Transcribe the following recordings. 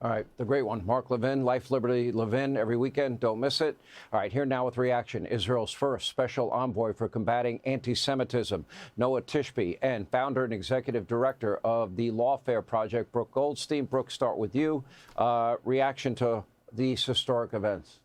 All right, the great one, Mark Levin, Life, Liberty, Levin, every weekend. Don't miss it. All right, here now with reaction, Israel's first special envoy for combating anti-Semitism, Noah Tishby, and founder and executive director of the Lawfare Project, Brooke Goldstein. Brooke, start with you. Reaction to these historic events.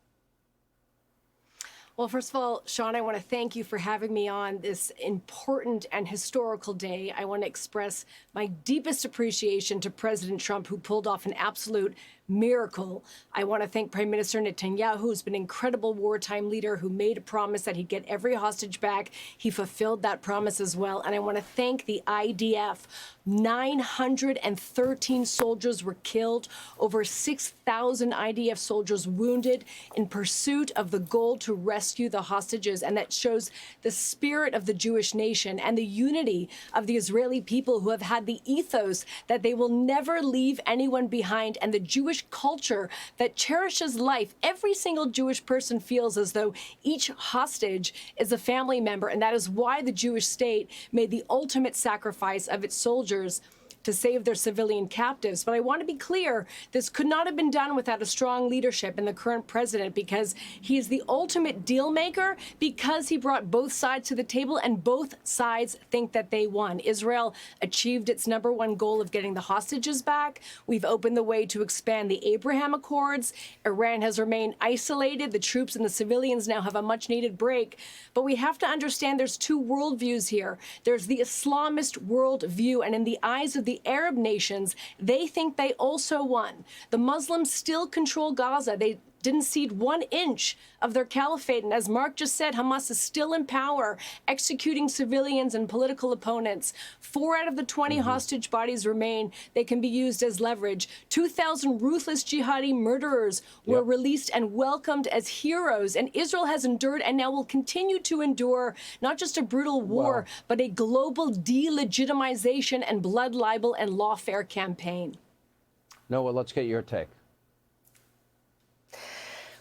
Well, first of all, Sean, I want to thank you for having me on this important and historical day. I want to express my deepest appreciation to President Trump, who pulled off an absolute miracle. I want to thank Prime Minister Netanyahu, who's been an incredible wartime leader, who made a promise that he'd get every hostage back. He fulfilled that promise as well. And I want to thank the IDF. 913 soldiers were killed, over 6,000 IDF soldiers wounded in pursuit of the goal to rescue the hostages. And that shows the spirit of the Jewish nation and the unity of the Israeli people, who have had the ethos that they will never leave anyone behind, and the Jewish culture that cherishes life. Every single Jewish person feels as though each hostage is a family member, and that is why the Jewish state made the ultimate sacrifice of its soldiers to save their civilian captives. But I want to be clear, this could not have been done without a strong leadership in the current president, because he is the ultimate deal maker, because he brought both sides to the table and both sides think that they won. Israel achieved its #1 goal of getting the hostages back. We've opened the way to expand the Abraham Accords. Iran has remained isolated. The troops and the civilians now have a much needed break. But we have to understand there's two worldviews here. There's the Islamist worldview, and in the eyes of the Arab nations, they think they also won. The Muslims still control Gaza. They didn't cede 1 inch of their caliphate. And as Mark just said, Hamas is still in power, executing civilians and political opponents. 4 out of the 20 hostage bodies remain. They can be used as leverage. 2,000 ruthless jihadi murderers were released and welcomed as heroes. And Israel has endured and now will continue to endure not just a brutal war, but a global delegitimization and blood libel and lawfare campaign. Noah, let's get your take.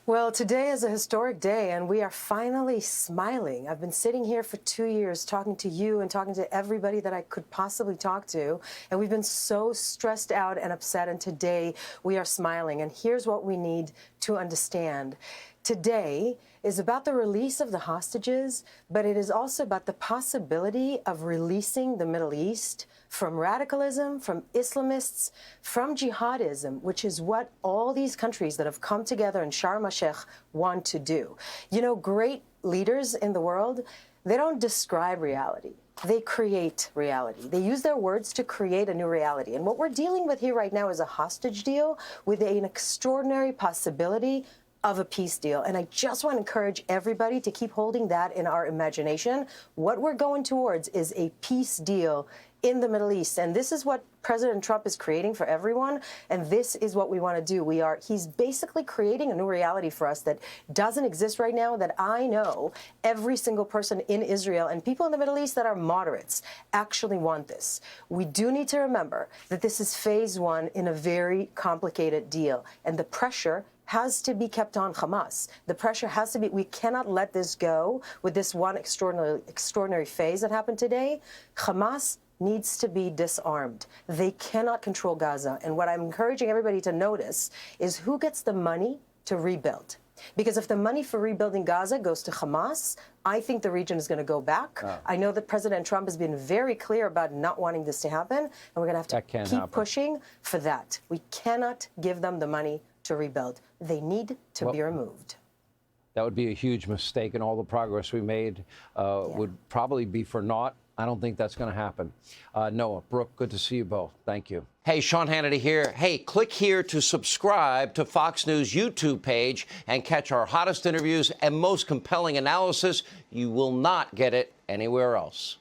Well, today is a historic day, and we are finally smiling. I've been sitting here for 2 years talking to you and talking to everybody that I could possibly talk to, and we've been so stressed out and upset, and today we are smiling. And here's what we need to understand. Today is about the release of the hostages, but it is also about the possibility of releasing the Middle East from radicalism, from Islamists, from jihadism, which is what all these countries that have come together in Sharm el-Sheikh want to do. You know, great leaders in the world, they don't describe reality. They create reality. They use their words to create a new reality. And what we're dealing with here right now is a hostage deal with an extraordinary possibility of a peace deal. And I just want to encourage everybody to keep holding that in our imagination. What we're going towards is a peace deal in the Middle East. And this is what President Trump is creating for everyone. And this is what we want to do. He's basically creating a new reality for us that doesn't exist right now, that I know every single person in Israel and people in the Middle East that are moderates actually want this. We do need to remember that this is phase 1 in a very complicated deal. And the pressure has to be kept on Hamas. The pressure has to be, we cannot let this go with this one extraordinary phase that happened today. Hamas needs to be disarmed. They cannot control Gaza. And what I'm encouraging everybody to notice is who gets the money to rebuild. Because if the money for rebuilding Gaza goes to Hamas, I think the region is going to go back. I know that President Trump has been very clear about not wanting this to happen, and we're going to have to keep pushing for that. We cannot give them the money to rebuild. They need to be removed. That would be a huge mistake, and all the progress we made would probably be for naught. I don't think that's going to happen. Noah, Brooke, good to see you both. Thank you. Hey, Sean Hannity here. Hey, click here to subscribe to Fox News YouTube page and catch our hottest interviews and most compelling analysis. You will not get it anywhere else.